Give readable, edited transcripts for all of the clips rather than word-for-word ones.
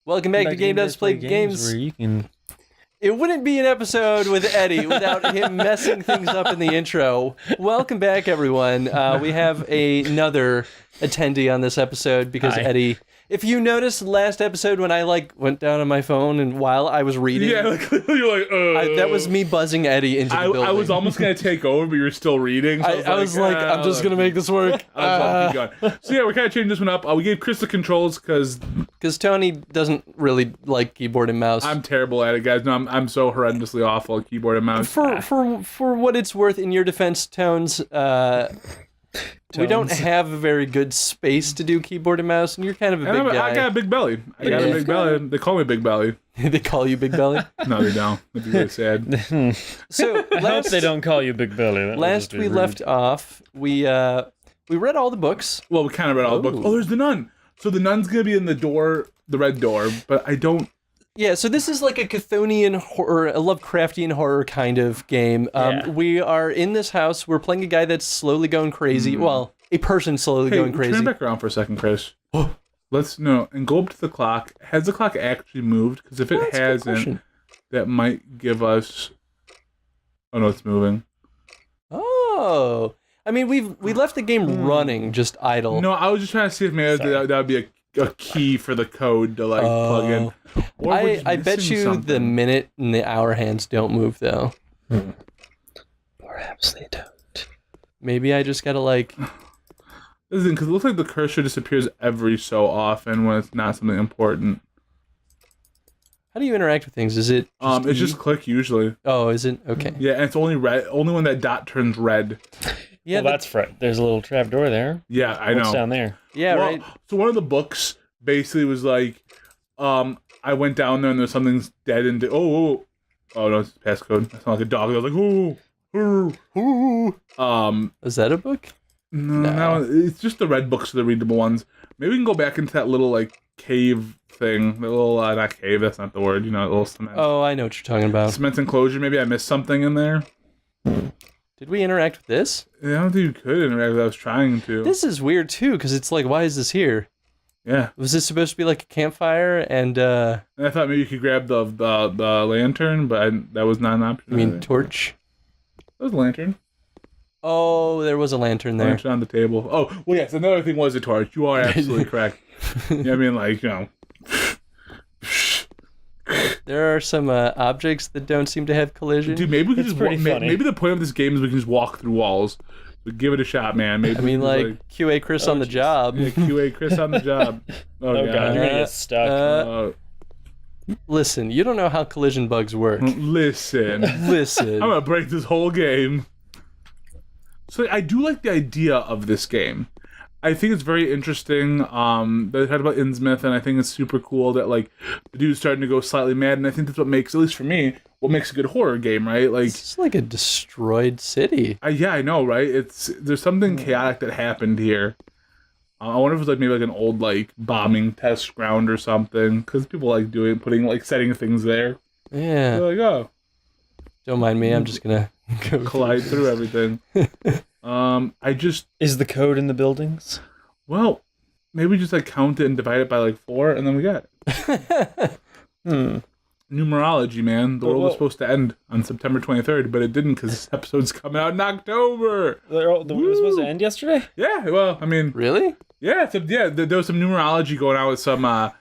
Welcome back to Game Devs Play Games. Where you can... It wouldn't be an episode with Eddie without him messing things up in the intro. Welcome back, everyone. We have another attendee on this episode because Hi. Eddie... If you noticed last episode when I went down on my phone and while I was reading, you're like, that was me buzzing Eddie into the building. I was almost gonna take over, but you're still reading. So I was like, I'm just gonna make this work. Keep going. So yeah, we're kind of changing this one up. We gave Chris the controls because Tony doesn't really like keyboard and mouse. I'm terrible at it, guys. No, I'm so horrendously awful at keyboard and mouse. For what it's worth, in your defense, Tones. We don't have a very good space to do keyboard and mouse, and you're kind of a big guy. I got a big belly. I got a big belly. They call me Big Belly. They call you Big Belly? No, they don't. That'd be really sad. So I hope they don't call you Big Belly. That last we left off, we read all the books. Well, we kind of read all the books. Oh, there's the nun. So the nun's gonna be in the door, the red door, but I don't. Yeah, so this is like a Chthonian horror, a Lovecraftian horror kind of game. We are in this house. We're playing a guy that's slowly going crazy. Well, a person slowly going crazy. Turn back around for a second, Chris. Let's and go up to the clock. Has the clock actually moved? Because if it hasn't, that might give us. Oh no, it's moving. Oh, I mean, we left the game running, just idle. No, I was just trying to see if maybe that would be a key for the code to plug in. Or I bet you something. the minute and the hour hands don't move though. Perhaps they don't. Maybe I just gotta Listen, because it looks like the cursor disappears every so often when it's not something important. How do you interact with things? Is it? It's just click usually. Oh, is it? Okay. Yeah, and it's only red. Only when that dot turns red. Yeah, Well, that's right. There's a little trap door there. Yeah, I know. What's down there? Yeah, Well, right. So one of the books basically was like, I went down there and there's something's dead and oh no, it's passcode. I sound like a dog. I was like, ooh. Is that a book? No, it's just the red books are the readable ones. Maybe we can go back into that little cave thing. The little not cave. That's not the word. You know, little cement. Oh, I know what you're talking about. Cement enclosure. Maybe I missed something in there. Did we interact with this? Yeah, I don't think you could interact. I was trying to. This is weird too, because it's like, why is this here? Yeah. Was this supposed to be like a campfire? And I thought maybe you could grab the lantern, but that was not an option. I mean, torch. That was a lantern. Oh, there was a lantern there. Lantern on the table. Oh, well, yes. Another thing was a torch. You are absolutely correct. Yeah, I mean, There are some objects that don't seem to have collision. Dude, maybe we can That's just pretty funny. maybe the point of this game is we can just walk through walls. But give it a shot, man. Maybe I mean, we can just, QA Chris on the job. yeah, QA Chris on the job. Oh, Oh, God. God. You're going to get stuck. Listen, you don't know how collision bugs work. Listen. Listen. I'm gonna break this whole game. So I do like the idea of this game. I think it's very interesting. They talked about Innsmouth, and I think it's super cool that the dude's starting to go slightly mad. And I think that's what makes, at least for me, what makes a good horror game, right? It's like a destroyed city. Yeah, I know, right? There's something chaotic that happened here. I wonder if it's maybe an old bombing test ground or something, because people putting setting things there. Yeah. They're oh, Don't mind me. I'm just gonna go collide through everything. Is the code in the buildings? Well, maybe just count it and divide it by 4, and then we got it. Numerology, man. The world was supposed to end on September 23rd, but it didn't because this episode's coming out in October. The world was supposed to end yesterday? Yeah, well, I mean, Really? yeah, there was some numerology going on with some. By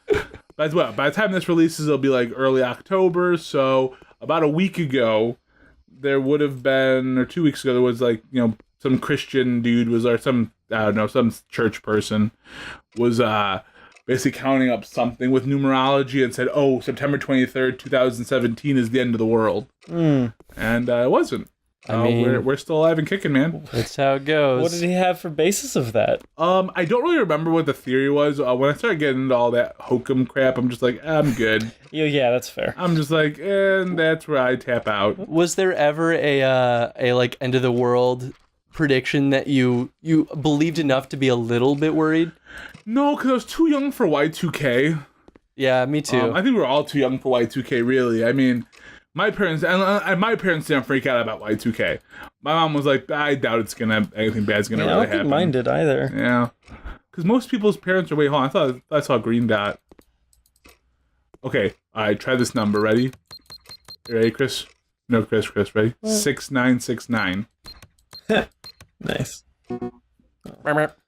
the time this releases, it'll be early October. So about a week ago, there would have been, or 2 weeks ago, there was some Christian dude or some church person was basically counting up something with numerology and said, oh, September 23rd, 2017 is the end of the world. And it wasn't. I mean, we're still alive and kicking, man. That's how it goes. What did he have for basis of that? I don't really remember what the theory was. When I started getting into all that hokum crap, I'm just I'm good. Yeah, that's fair. I'm just and that's where I tap out. Was there ever a end of the world prediction that you believed enough to be a little bit worried? No, because I was too young for Y2K. Yeah, me too. I think we're all too young for Y2K, really. I mean, my parents didn't freak out about Y2K. My mom was like, I doubt anything bad's gonna I really don't think happen. mine did either. Yeah, because most people's parents are way home. I saw Green Dot. Okay, alright, try this number. Ready? You ready, Chris? No, Chris, ready? 6969. Nice.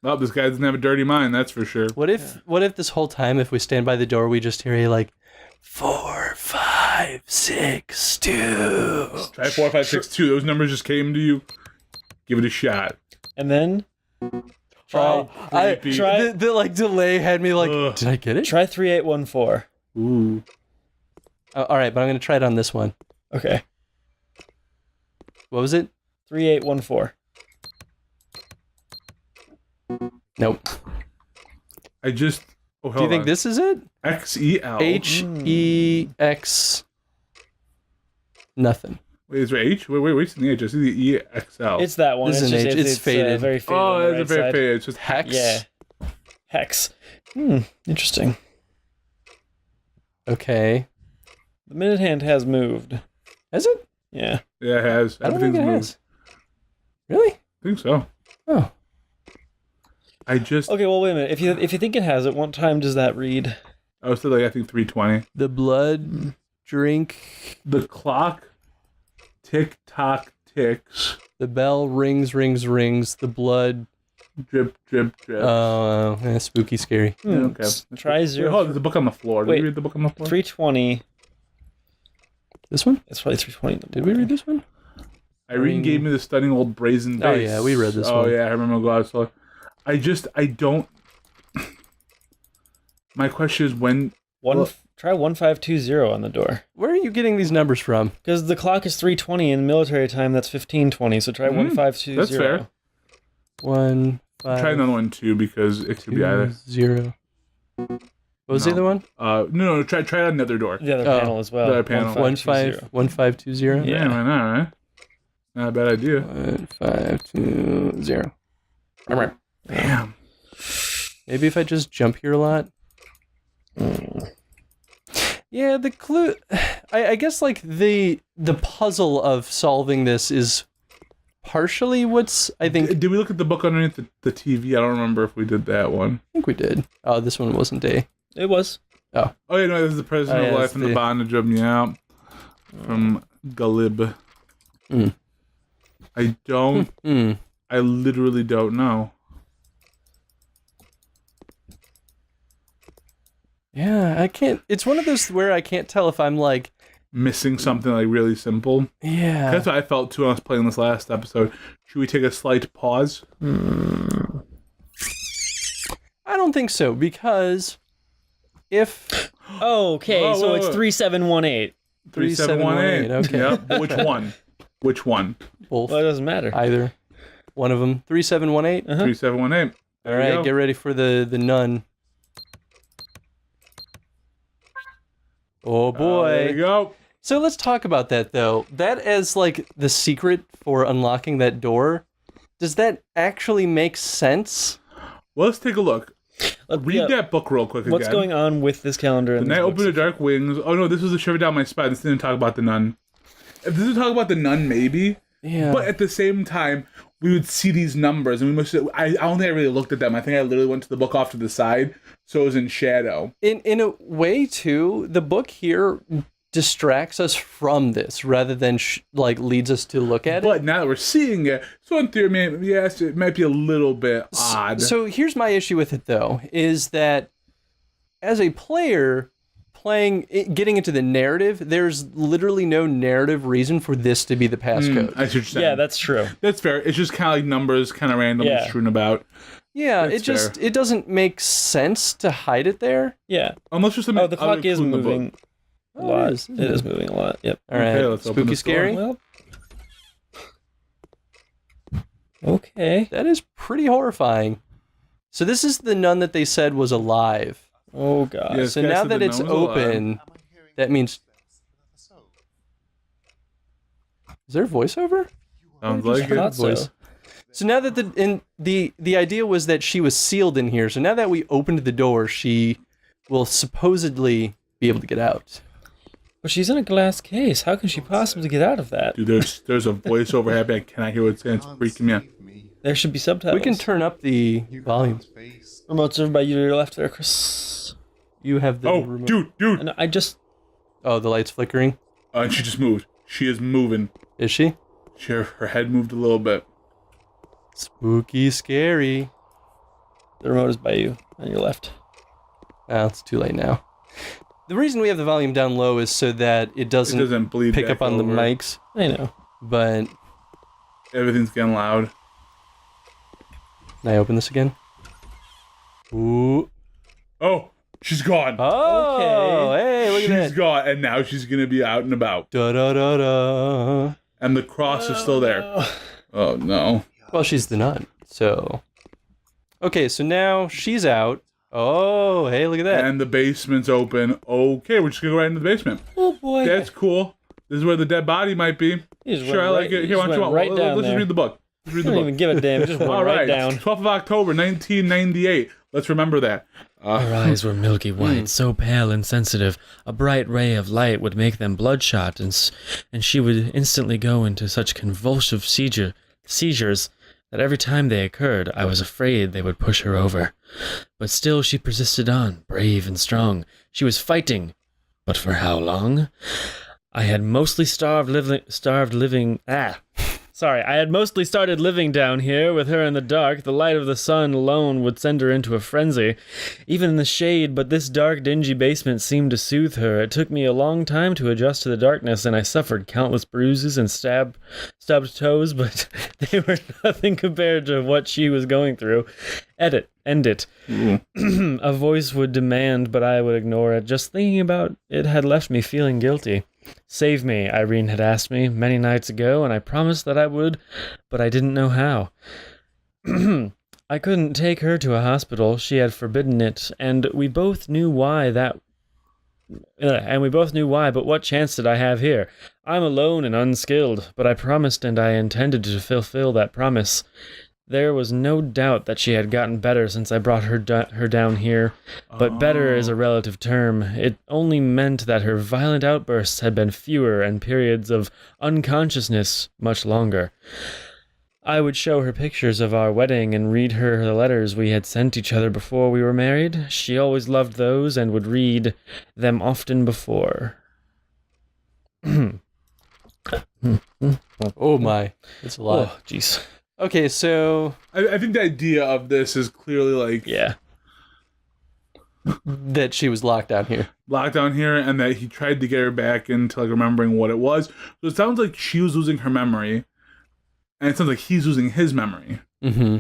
Well, this guy doesn't have a dirty mind, that's for sure. What if this whole time, if we stand by the door, we just hear you like 4, 5, 6, 2. Try 4, 5, 6, 2. Those numbers just came to you. Give it a shot. And then try The like delay had me like, Ugh. did I get it? try 3814. Ooh. All right, but I'm gonna try it on this one. Okay. What was it? 3814. Nope. I just. Oh, Do you think this is it? XEL. HEX. Nothing. Wait, is there H? Wait, what's in the H? I see the EXL. It's that one. This is an H. It's faded. Very faded. Oh, on the that's right a very side. faded. It's just Hex. Yeah. Hex. Interesting. Okay. The minute hand has moved. Has it? Yeah. Yeah, it has. I don't think it Everything's has. Really? I think so. Oh. I just. Okay, well, wait a minute. If you think it has it, what time does that read? I was still like, I think 320. The blood drink. The clock tick tock ticks. The bell rings. The blood. Drip, drip, drip. Oh, spooky, scary. Okay. Try Wait, zero. hold on, there's a book on the floor. Did Wait. we read the book on the floor? 320. This one? It's probably 320. Did we read this one? Irene gave me the stunning old brazen Oh, vase. yeah, we read this one. Oh, yeah, I remember Glass. I don't. My question is when. Try 1520 on the door. Where are you getting these numbers from? Because the clock is 320 in military time. That's 1520. So try 1520. That's fair. 1, 5. Try another one too because it could be either. 0. What was the other one? No. Try on another door. The other panel as well. The other panel. 1520. Yeah. Why not? Right? Not a bad idea. 1520. Damn. Maybe if I just jump here a lot. Yeah, the clue. I guess like the puzzle of solving this is partially what's I think. Did we look at the book underneath the TV? I don't remember if we did that one. I think we did. Oh, this one wasn't day. It was. Oh yeah, no, this is the President of Life and the Bondage of Yeah, from Galib. I don't. I literally don't know. Yeah, I can't. It's one of those where I can't tell if I'm like Missing something like really simple. Yeah. That's what I felt too when I was playing this last episode. Should we take a slight pause? I don't think so, because if... Okay, so it's 3718. 3718. Okay. Yep. Which one? Both. Well, it doesn't matter. Either. One of them. 3718. 3718. All right, get ready for the nun. Oh boy. There you go. So let's talk about that though. That as like the secret for unlocking that door. Does that actually make sense? Well, let's take a look. Read that book real quick What's going on with this calendar? The Night Opened the Dark Wings. Oh no, this was a shiver down my spine. This didn't talk about the nun. If this would talk about the nun, maybe. Yeah. But at the same time, we would see these numbers, and we must. I don't think I really looked at them. I think I literally went to the book off to the side, so it was in shadow. In a way, too, the book here distracts us from this rather than leads us to look at it. But now that we're seeing it, so in theory, yes, it might be a little bit odd. So here's my issue with it, though, is that as a player getting into the narrative, there's literally no narrative reason for this to be the passcode. I see what you're saying. Yeah, that's true. That's fair. It's just kind of like numbers, kind of randomly strewn about. Yeah, That's it doesn't make sense to hide it there. Yeah. Unless there's some. Oh, the clock is moving a lot. It It is moving a lot. Yep. All right, Okay, let's open spooky, this door. scary. Well. Okay. That is pretty horrifying. So this is the nun that they said was alive. Oh god. Yes. So guy now said that the it's nun was alive. open, that means. Is there a voiceover? Sounds I like thought it. so. So now that the idea was that she was sealed in here. So now that we opened the door, she will supposedly be able to get out. But she's in a glass case. How can she possibly get out of that? Dude, there's a voiceover happening. I cannot hear what it's saying. It's freaking me out. There should be subtitles. We can turn up the volume. Remote's over by you to your left there, Chris. You have the remote. Dude. And I just... Oh, the light's flickering. And she just moved. She is moving. Is she? Her head moved a little bit. Spooky, scary. The remote is by you, on your left. Oh, it's too late now. The reason we have the volume down low is so that it doesn't bleed pick back up on over. the mics. I know. But Everything's getting loud. can I open this again? Ooh. Oh, she's gone. Oh, Okay. hey, look at that. She's gone, and now she's gonna be out and about. Da da da da. And the cross is still there. Oh no. Well, she's the nun, so. Okay, so now she's out. Oh, hey, look at that. And the basement's open. Okay, we're just gonna go right into the basement. Oh boy. That's cool. This is where the dead body might be. Sure, I like it. Here, why don't you right down let's just there. read the book. Let's read the I don't book. even give a damn. It just went All right right, down. 12th of October, 1998. Let's remember that. Her eyes were milky white, so pale and sensitive, a bright ray of light would make them bloodshot, and she would instantly go into such convulsive seizures that every time they occurred, I was afraid they would push her over. But still she persisted on, brave and strong. She was fighting. But for how long? I had mostly started living down here with her in the dark. The light of the sun alone would send her into a frenzy, even in the shade, but this dark, dingy basement seemed to soothe her. It took me a long time to adjust to the darkness, and I suffered countless bruises and stubbed toes, but they were nothing compared to what she was going through. End it. A voice would demand, but I would ignore it. Just thinking about it had left me feeling guilty. Save me, Irene had asked me many nights ago, and I promised that I would, but I didn't know how. I couldn't take her to a hospital. She had forbidden it, and we both knew why, but what chance did I have here? I'm alone and unskilled, but I promised and I intended to fulfill that promise. There was no doubt that she had gotten better since I brought her down here, but better is a relative term. It only meant that her violent outbursts had been fewer and periods of unconsciousness much longer. I would show her pictures of our wedding and read her the letters we had sent each other before we were married. She always loved those and would read them often before. Oh my, that's a lot. Oh, jeez. Okay, so I think the idea of this is clearly like Yeah. that she was locked down here. locked down here, and that he tried to get her back into like remembering what it was. So it sounds like she was losing her memory, and it sounds like he's losing his memory. Mm-hmm.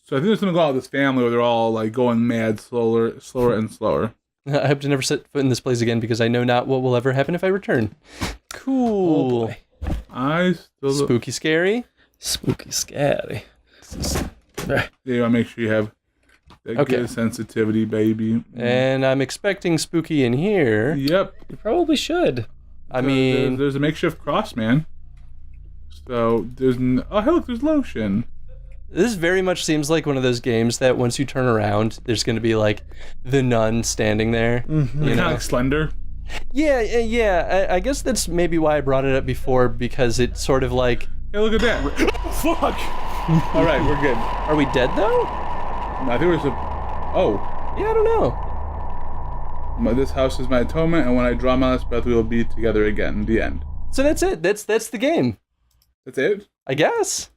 So I think there's something going on with this family where they're all like going mad, slower and slower. I hope to never set foot in this place again because I know not what will ever happen if I return. Cool. Oh boy. I still Spooky, scary. Spooky, scary. Yeah, you want to make sure you have that Okay. good sensitivity, baby. And I'm expecting spooky in here. Yep. You probably should. I mean, there's a makeshift cross, man. So there's oh hey, look, there's lotion. this very much seems like one of those games that once you turn around, there's going to be like the nun standing there. Mm-hmm. You Kind know? of like Slender. Yeah. I guess that's maybe why I brought it up before, because it's sort of like, Hey, look at that. Fuck. All right, we're good. are we dead though? I think we're oh. Yeah, I don't know. This house is my atonement, and when I draw my last breath, we will be together again. The end. So that's it. That's the game, That's it? I guess.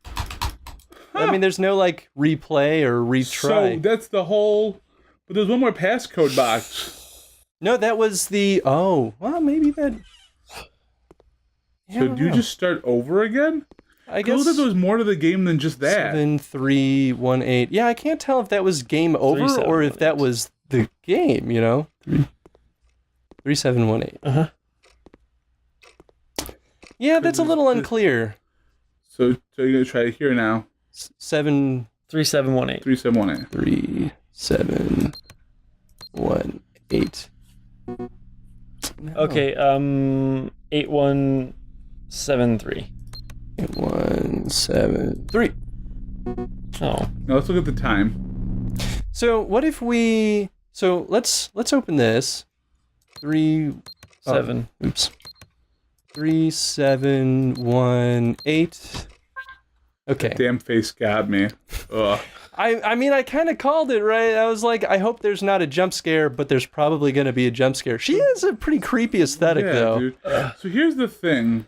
I mean, there's no like replay or retry. So that's the whole... But there's one more passcode box. No, that was the... Oh, well, maybe that... Yeah, I So don't do you know. just start over again? I I guess... guess there was more to the game than just that. 7318. Yeah, I can't tell if that was game over or if that was the game, you know? 3718. Uh-huh. Yeah, that's a little unclear. So you're going to try it here now. 7... 3718. 3718. 3718. No. Okay, 8173. 8173. Oh. Now let's look at the time. So what if we... So let's open this. 7. Oops. 3718. Okay. Damn face got me. Ugh. I mean, I kind of called it, right? I was like, I hope there's not a jump scare, but there's probably going to be a jump scare. She has a pretty creepy aesthetic, though. Dude. So here's the thing.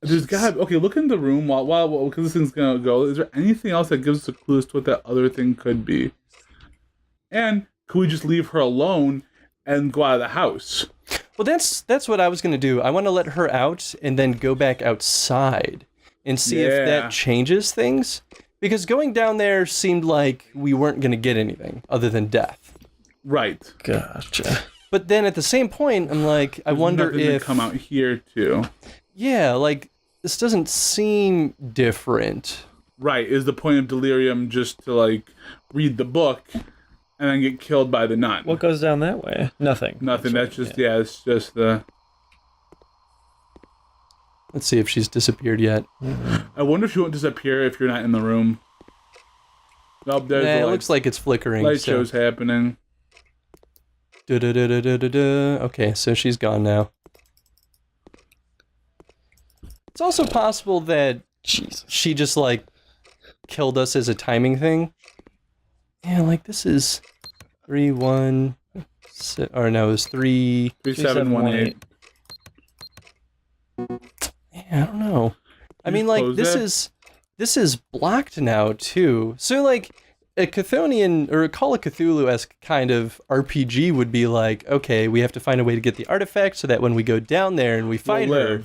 There's okay, look in the room while because this thing's gonna go. Is there anything else that gives us a clue as to what that other thing could be? And could we just leave her alone and go out of the house? Well, that's what I was going to do. I want to let her out and then go back outside and see if that changes things. Because going down there seemed like we weren't going to get anything other than death. Right. Gotcha. But then at the same point, I'm like, I wonder if to come out here too. Yeah, like this doesn't seem different. Right. Is the point of Delirium just to like read the book and then get killed by the nun? What goes down that way? Nothing. Nothing. That's just it's just the. Let's see if she's disappeared yet. I wonder if she won't disappear if you're not in the room. Nope, there's it looks like it's flickering. Light show's happening. Okay, so she's gone now. It's also possible that she just like killed us as a timing thing. Yeah, like this is 3 1 6, or no, it was 3 3718. Yeah, I don't know. I mean, like this is blocked now too. So like a Chthonian or a Call of Cthulhu-esque kind of RPG would be like, okay, we have to find a way to get the artifact so that when we go down there and we find her,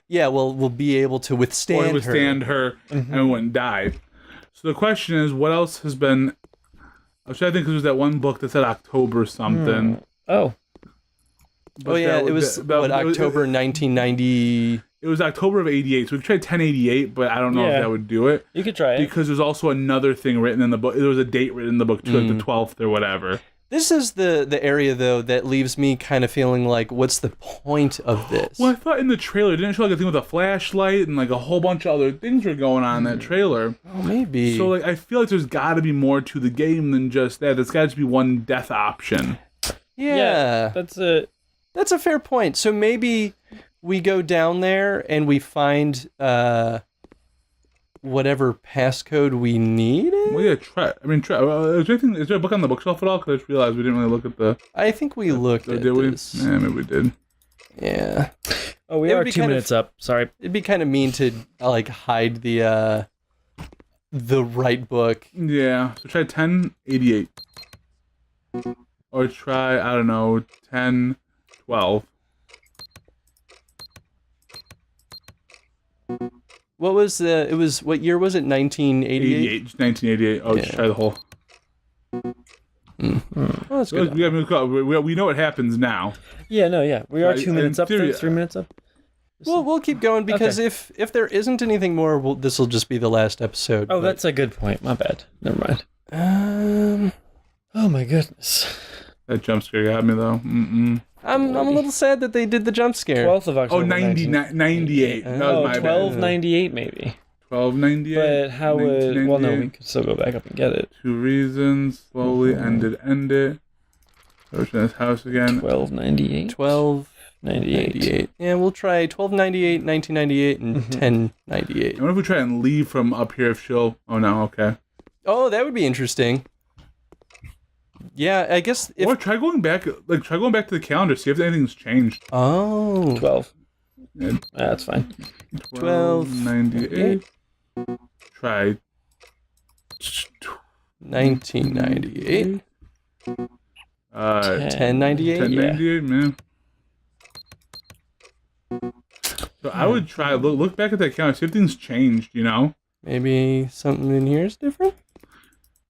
we'll be able to withstand her and we wouldn't die. So the question is, what else has been? I was trying to think, because there's that one book that said October something. Oh. But it was October 1990. It was October of 88, so we could try 1088, but I don't know if that would do it. You could try it. Because there's also another thing written in the book. There was a date written in the book, too, like the 12th or whatever. This is the area, though, that leaves me kind of feeling like, what's the point of this? Well, I thought in the trailer, it didn't show like a thing with a flashlight and like a whole bunch of other things were going on in that trailer. Oh, maybe. So like, I feel like there's got to be more to the game than just that. There's got to be one death option. Yeah. That's it. That's a fair point. So maybe we go down there and we find whatever passcode we need. Well, yeah, try. I mean, try. Is there a book on the bookshelf at all? Because I just realized we didn't really look at the. I think we looked at this. Yeah, maybe we did. Yeah. Oh, we are 2 minutes up. Sorry. It'd be kind of mean to like hide the right book. Yeah. So try 1088. Or try, I don't know, 1012. What was what year was it? 1988? 1988. Oh, just try the whole. Oh, that's good. We know what happens now. Yeah, no, yeah. We are 2 minutes up. Theory, 3 minutes up. Well, we'll keep going because if there isn't anything more, this will just be the last episode. Oh, that's a good point. My bad. Never mind. Oh my goodness. That jump scare got me though. I'm a little sad that they did the jump scare. 12th of October. Oh, 98. That was my 1298 maybe. 1298. But how would? Well, no, we could still go back up and get it. 2 reasons. Slowly end it. Go to this house again. 1298. 1298. Yeah, we'll try 1298, 1998, and 1098. I wonder if we try and leave from up here if she'll. Oh no. Okay. Oh, that would be interesting. Yeah, I guess. Or try going back. Like try going back to the calendar. See if anything's changed. Oh. 12. Yeah. That's fine. 1298. Try 1998. 1098. 1098, man. So I would try look back at that calendar. See if things changed. You know. Maybe something in here is different.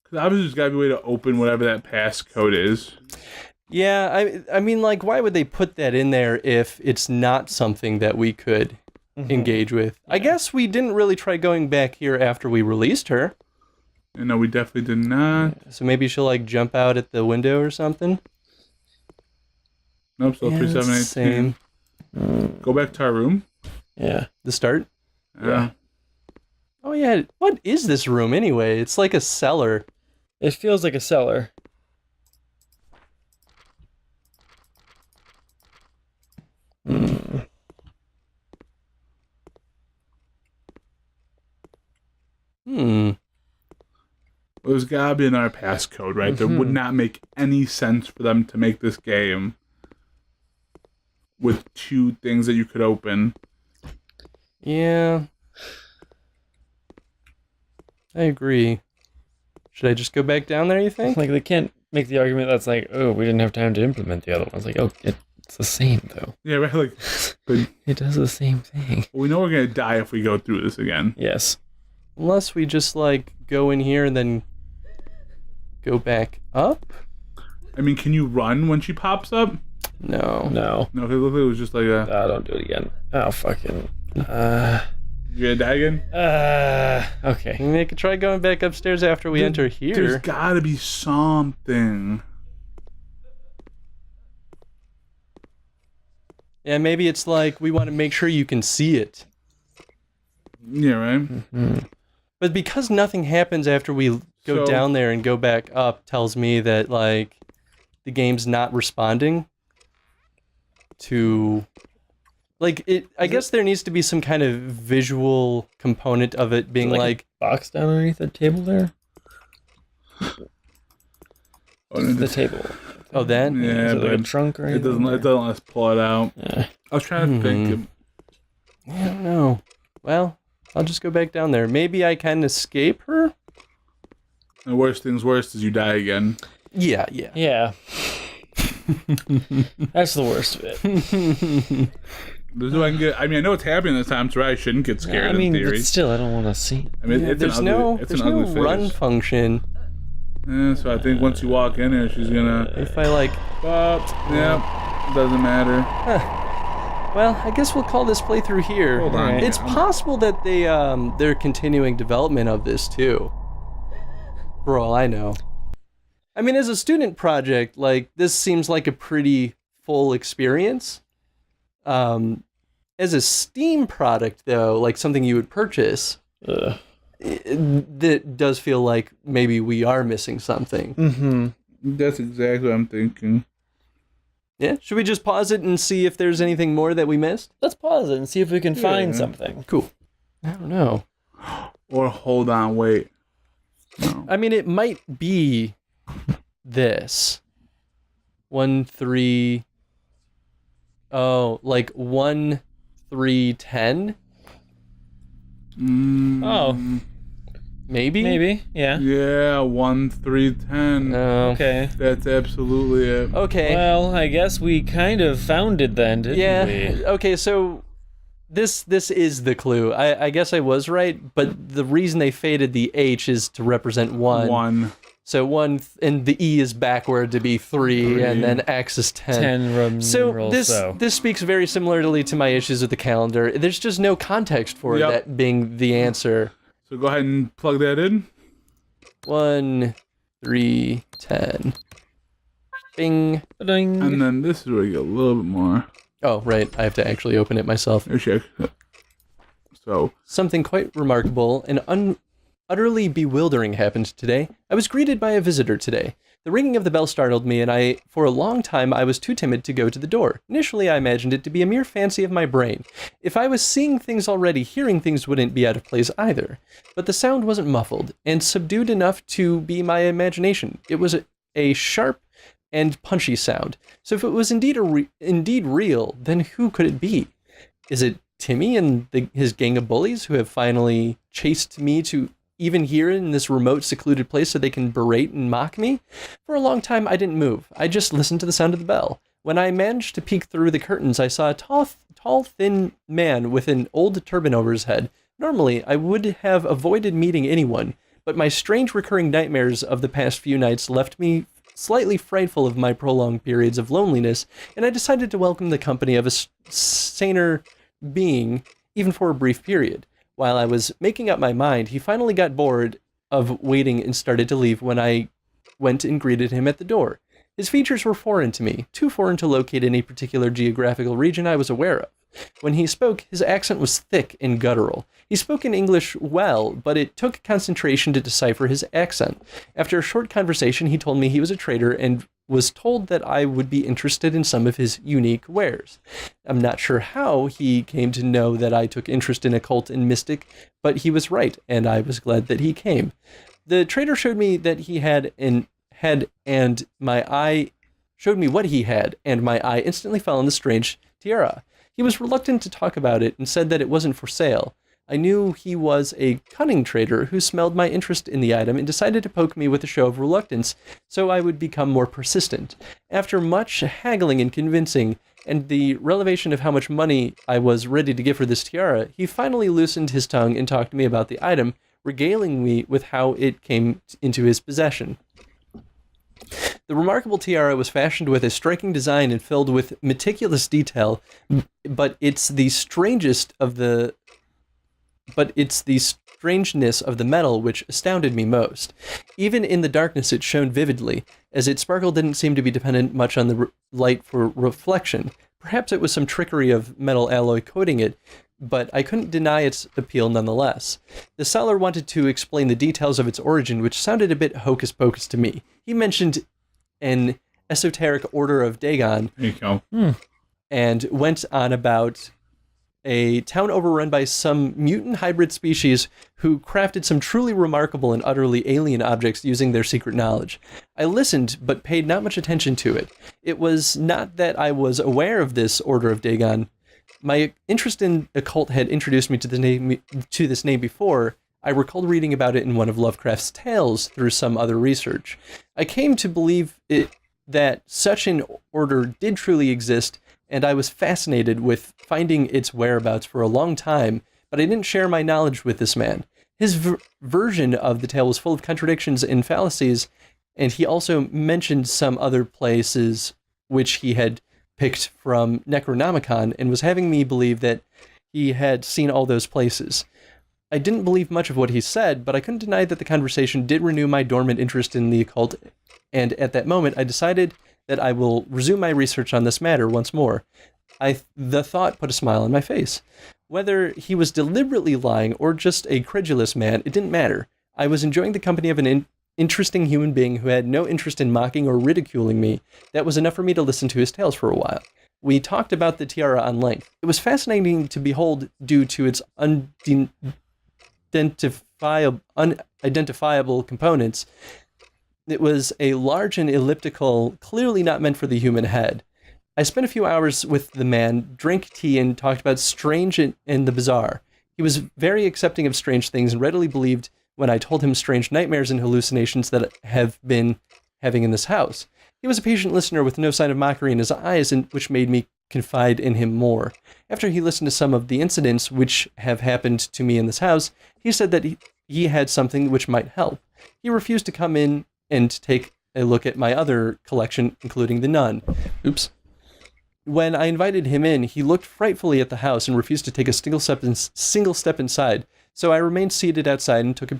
Because obviously there's got to be a way to open whatever that passcode is. Yeah, I mean, like, why would they put that in there if it's not something that we could engage with? Yeah. I guess we didn't really try going back here after we released her. No, we definitely did not. So maybe she'll, like, jump out at the window or something? Nope, still 3718. Go back to our room. Yeah. The start? Yeah. Oh, yeah. What is this room, anyway? It's like a cellar. It feels like a cellar. There's gotta be another passcode, right? There would not make any sense for them to make this game with 2 things that you could open. Yeah. I agree. Should I just go back down there, you think? Like, they can't make the argument that's like, oh, we didn't have time to implement the other one. It's like, oh, it's the same, though. Yeah, right? Like, but It does the same thing. we know we're gonna die if we go through this again. Yes. Unless we just, like, go in here and then go back up? I mean, can you run when she pops up? No. No. No, it looked like it was just like a... Don't do it again. Oh, fucking. You gonna die again? Okay. We could try going back upstairs after we enter here. There's gotta be something. Yeah, maybe it's like we want to make sure you can see it. Yeah, right? Mm-hmm. But because nothing happens after we go So- down there and go back up, tells me that, like, the game's not responding to... Like, I guess there needs to be some kind of visual component of it being like... Box down underneath the table there? The table. Oh, that? Yeah, Is it like a but trunk or it anything? doesn't let us pull it out. Yeah. I was trying to think. I don't know. Well, I'll just go back down there. Maybe I can escape her? The worst things worst is you die again. Yeah. Yeah. That's the worst of it. There's no way I can get. I mean, I know it's happening this time, so I shouldn't get scared. I mean, in theory, but still, I don't want to see. I mean, it's There's an ugly, no, it's there's an ugly no run face. function. Yeah, so I think once you walk in there, she's gonna. If I, like... Yeah, doesn't matter. Well, I guess we'll call this playthrough here. Hold on. It's possible that they're continuing development of this too. For all I know. I mean, as a student project, like, this seems like a pretty full experience. As a Steam product, though, like something you would purchase, that does feel like maybe we are missing something. Mm-hmm. That's exactly what I'm thinking. Yeah? Should we just pause it and see if there's anything more that we missed? Let's pause it and see if we can find Yeah. something. Cool. I don't know. Or hold on, wait. No. I mean, it might be this. 1, 3... Oh, like 1, 3, 10? Oh. Maybe? Maybe, yeah. Yeah, 1, 3, 10. Okay. That's absolutely it. Okay. Well, I guess we kind of found it then, didn't Yeah. we? Okay, so this is the clue. I guess I was right, but the reason they faded the H is to represent 1. 1. So 1, and the E is backward to be 3, and then X is 10. 10 So numerals, this speaks very similarly to my issues with the calendar. There's just no context for Yep. that being the answer. So go ahead and plug that in. 1, 3, 10. Bing. Ding. And then this is where you get a little bit more. Oh, right. I have to actually open it myself. Here, check. So, Something quite remarkable and utterly bewildering happened today. I was greeted by a visitor today. The ringing of the bell startled me, and for a long time, I was too timid to go to the door. Initially, I imagined it to be a mere fancy of my brain. If I was seeing things already, hearing things wouldn't be out of place either. But the sound wasn't muffled, and subdued enough to be my imagination. It was a sharp and punchy sound. So if it was indeed real, then who could it be? Is it Timmy and his gang of bullies who have finally chased me to even here in this remote, secluded place so they can berate and mock me? For a long time, I didn't move. I just listened to the sound of the bell. When I managed to peek through the curtains, I saw a tall, thin man with an old turban over his head. Normally, I would have avoided meeting anyone, but my strange recurring nightmares of the past few nights left me slightly frightful of my prolonged periods of loneliness, and I decided to welcome the company of a saner being, even for a brief period. While I was making up my mind, he finally got bored of waiting and started to leave when I went and greeted him at the door. His features were foreign to me, too foreign to locate any particular geographical region I was aware of. When he spoke, his accent was thick and guttural. He spoke in English well, but it took concentration to decipher his accent. After a short conversation, he told me he was a trader and was told that I would be interested in some of his unique wares. I'm not sure how he came to know that I took interest in occult and mystic, but he was right, and I was glad that he came. The trader showed me that he had and my eye showed me what he had, and my eye instantly fell on the strange tiara. He was reluctant to talk about it and said that it wasn't for sale. I knew he was a cunning trader who smelled my interest in the item and decided to poke me with a show of reluctance so I would become more persistent. After much haggling and convincing, and the revelation of how much money I was ready to give for this tiara, he finally loosened his tongue and talked to me about the item, regaling me with how it came into his possession. The remarkable tiara was fashioned with a striking design and filled with meticulous detail, but it's the strangeness of the metal which astounded me most. Even in the darkness it shone vividly, as its sparkle didn't seem to be dependent much on the light for reflection. Perhaps it was some trickery of metal alloy coating it, but I couldn't deny its appeal nonetheless. The seller wanted to explain the details of its origin, which sounded a bit hocus-pocus to me. He mentioned an esoteric order of Dagon, There you go. and went on about a town overrun by some mutant hybrid species who crafted some truly remarkable and utterly alien objects using their secret knowledge. I listened, but paid not much attention to it. It was not that I was aware of this Order of Dagon. My interest in occult had introduced me to this name before. I recalled reading about it in one of Lovecraft's tales through some other research. I came to believe that such an order did truly exist, and I was fascinated with finding its whereabouts for a long time, but I didn't share my knowledge with this man. His version of the tale was full of contradictions and fallacies, and he also mentioned some other places which he had picked from Necronomicon and was having me believe that he had seen all those places. I didn't believe much of what he said, but I couldn't deny that the conversation did renew my dormant interest in the occult, and at that moment I decided that I will resume my research on this matter once more. The thought put a smile on my face. Whether he was deliberately lying or just a credulous man, it didn't matter. I was enjoying the company of an interesting human being who had no interest in mocking or ridiculing me. That was enough for me to listen to his tales for a while. We talked about the tiara on length. It was fascinating to behold due to its unidentifiable components. It was a large and elliptical, clearly not meant for the human head. I spent a few hours with the man, drank tea, and talked about strange and the bizarre. He was very accepting of strange things and readily believed when I told him strange nightmares and hallucinations that I have been having in this house. He was a patient listener with no sign of mockery in his eyes, which made me confide in him more. After he listened to some of the incidents which have happened to me in this house, he said that he had something which might help. He refused to come in and take a look at my other collection, including the nun. Oops. When I invited him in, he looked frightfully at the house and refused to take a single step inside, so I remained seated outside and took a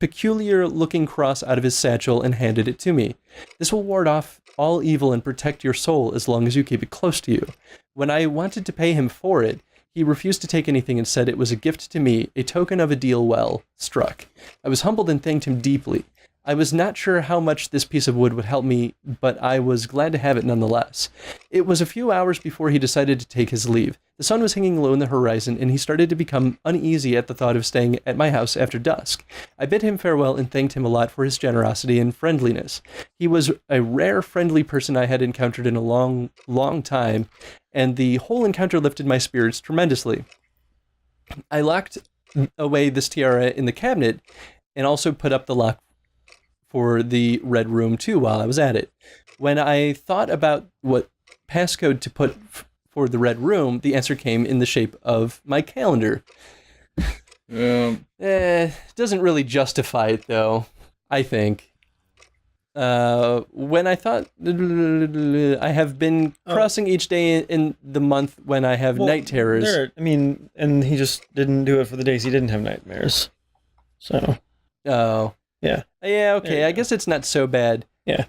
peculiar-looking cross out of his satchel and handed it to me. This will ward off all evil and protect your soul as long as you keep it close to you. When I wanted to pay him for it, he refused to take anything and said it was a gift to me, a token of a deal well struck. I was humbled and thanked him deeply. I was not sure how much this piece of wood would help me, but I was glad to have it nonetheless. It was a few hours before he decided to take his leave. The sun was hanging low in the horizon, and he started to become uneasy at the thought of staying at my house after dusk. I bid him farewell and thanked him a lot for his generosity and friendliness. He was a rare, friendly person I had encountered in a long, long time, and the whole encounter lifted my spirits tremendously. I locked away this tiara in the cabinet and also put up the lock for the red room too while I was at it. When I thought about what passcode to put for the red room, the answer came in the shape of my calendar. Doesn't really justify it though, I think. When I thought I have been crossing each day in the month when I have night terrors. And he just didn't do it for the days he didn't have nightmares. So. Oh. Yeah. Yeah, okay. I guess it's not so bad. Yeah.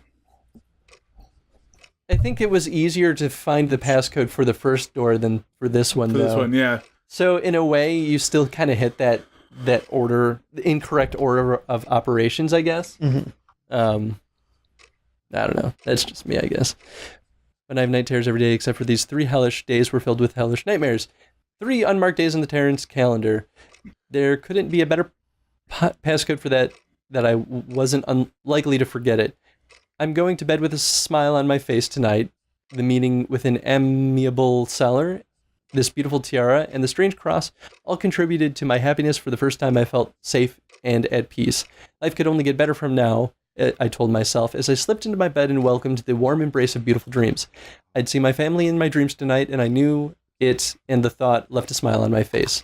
I think it was easier to find the passcode for the first door than for this one, though. This one, yeah. So in a way, you still kind of hit that order, the incorrect order of operations, I guess. Mm-hmm. I I don't know. That's just me, I guess. When I have night terrors every day, except for these 3 hellish days were filled with hellish nightmares. 3 unmarked days in the Terrence calendar. There couldn't be a better passcode for that I wasn't unlikely to forget it. I'm going to bed with a smile on my face tonight. The meeting with an amiable seller, this beautiful tiara, and the strange cross all contributed to my happiness. For the first time, I felt safe and at peace. Life could only get better from now, I told myself, as I slipped into my bed and welcomed the warm embrace of beautiful dreams. I'd see my family in my dreams tonight, and I knew it, and the thought left a smile on my face.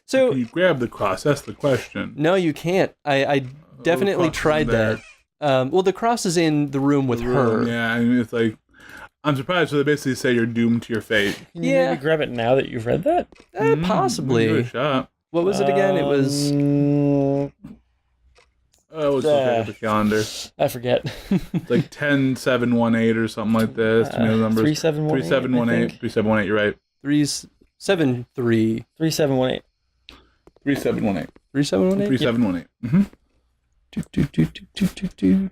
So, can you grab the cross? That's the question. No, you can't. I definitely tried that. Well, the cross is in the room with her. Yeah, I mean, it's like, I'm surprised. So they basically say you're doomed to your fate. Can you maybe grab it now that you've read that? Possibly. Give it a shot. What was it again? It was... Oh, let's look at the calendar. I forget. It's like 10718 or something like this. Too many numbers. 3718. 3718. You're right. 373. 3718. 3718. 3718?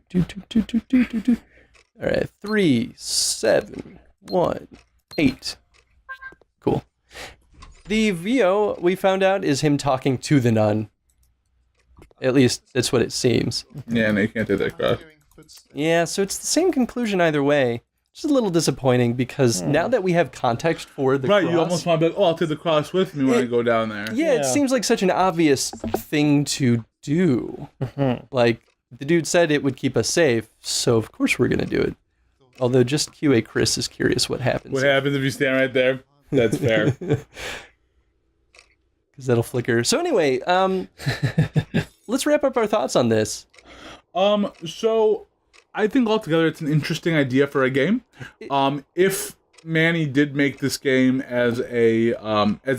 3718. All right, 3718. Cool. The VO we found out is him talking to the nun. At least that's what it seems. Yeah, no, you can't take that cross. Yeah, so it's the same conclusion either way. Just a little disappointing because now that we have context for the cross... You almost want to be like, I'll take the cross with me when I go down there. Yeah, it seems like such an obvious thing to do. Like, the dude said it would keep us safe, so of course we're going to do it. Although just QA Chris is curious what happens. What happens if you stand right there? That's fair. Because that'll flicker. So anyway, let's wrap up our thoughts on this. So I think altogether it's an interesting idea for a game. If Manny did make this game as a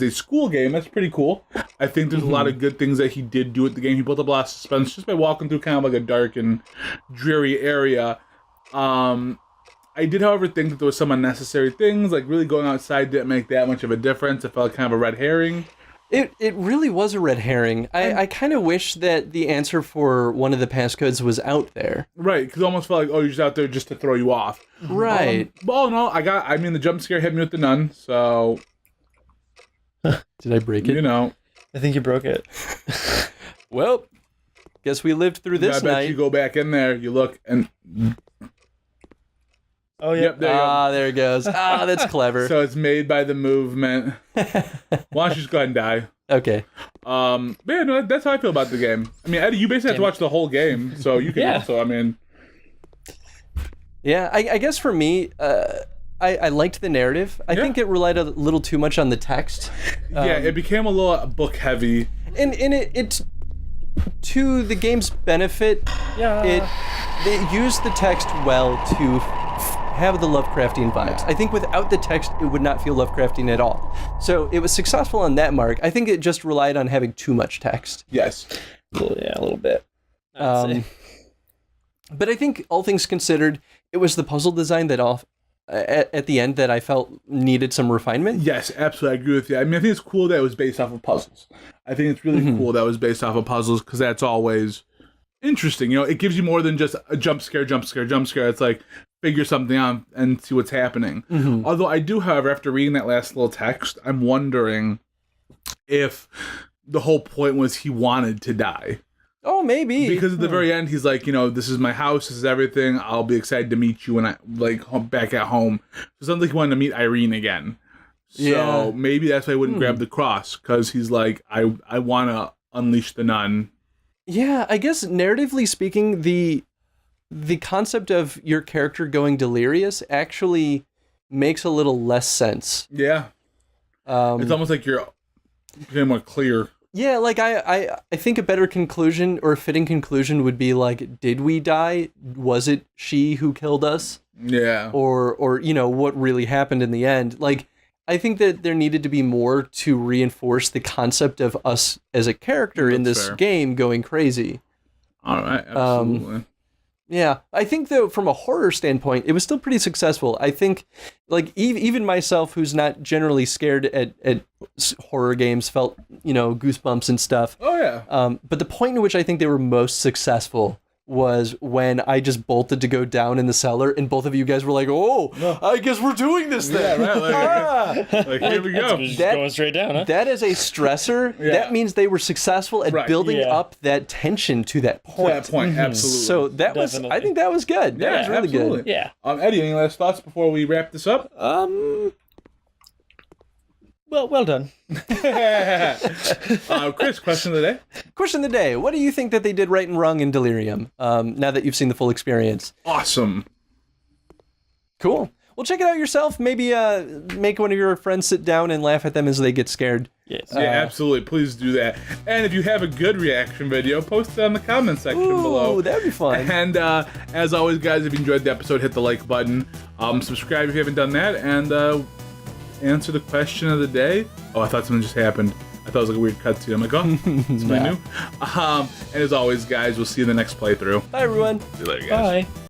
school game, that's pretty cool. I think there's a lot of good things that he did do with the game. He built up a lot of suspense just by walking through kind of like a dark and dreary area. I did, however, think that there was some unnecessary things, like really going outside didn't make that much of a difference. It felt like kind of a red herring. It really was a red herring. I kind of wish that the answer for one of the passcodes was out there. Right, because it almost felt like, oh, you're just out there just to throw you off. Right. But all in all, the jump scare hit me with the nun, so... Did I break it? You know. I think you broke it. Well, guess we lived through this night. I bet you go back in there, you look, and... Oh, yeah. Yep, there you go. There it goes. That's clever. So it's made by the movement. Why don't you just go ahead and die? Okay. But yeah, no, that's how I feel about the game. I mean, Eddie, you basically have to watch the whole game, so you can also, I mean... Yeah, I guess for me, I liked the narrative. I think it relied a little too much on the text. Yeah, it became a little book heavy. And it to the game's benefit, they used the text well to have the Lovecraftian vibes. I think without the text, it would not feel Lovecraftian at all. So it was successful on that mark. I think it just relied on having too much text. Yes. A little bit. But I think all things considered, it was the puzzle design that at the end that I felt needed some refinement. Yes, absolutely. I agree with you. I mean, I think it's cool that it was based off of puzzles. I think it's really cool that it was based off of puzzles because that's always interesting. You know, it gives you more than just a jump scare. It's like, figure something out and see what's happening. Although I do, however, after reading that last little text, I'm wondering if the whole point was he wanted to die. Oh, maybe. Because at the very end, he's like, you know, this is my house, this is everything. I'll be excited to meet you when I, back at home. So it sounds like he wanted to meet Irene again. So maybe that's why he wouldn't grab the cross, because he's like, I want to unleash the nun. Yeah, I guess narratively speaking, the concept of your character going delirious actually makes a little less sense. Yeah. It's almost like you're getting more clear. Yeah, like I think a better conclusion or a fitting conclusion would be like, did we die? Was it she who killed us? Yeah. Or you know, what really happened in the end? Like, I think that there needed to be more to reinforce the concept of us as a character in this game going crazy. All right, absolutely. Yeah, I think though from a horror standpoint, it was still pretty successful. I think, like even myself, who's not generally scared at horror games, felt goosebumps and stuff. Oh yeah. But the point in which I think they were most successful was when I just bolted to go down in the cellar, and both of you guys were like, "Oh, I guess we're doing this then." Yeah, right. Like, here we go. Just going straight down, huh? That is a stressor. Yeah. That means they were successful at Right. building Yeah. up that tension to that point. To that point, absolutely. So that was, Definitely. I think that was good. That was really absolutely. good. Yeah. Eddie, any last thoughts before we wrap this up? Well done. Chris, question of the day. Question of the day: what do you think that they did right and wrong in Delirium? Now that you've seen the full experience. Awesome. Cool. Well, check it out yourself. Maybe make one of your friends sit down and laugh at them as they get scared. Yes. Yeah, absolutely. Please do that. And if you have a good reaction video, post it on the comment section below. Ooh, that'd be fun. And as always, guys, if you enjoyed the episode, hit the like button. Subscribe if you haven't done that. And answer the question of the day. Oh, I thought something just happened. I thought it was like a weird cutscene. I'm like, oh, it's my new. And as always, guys, we'll see you in the next playthrough. Bye, everyone. See you later, guys. Bye.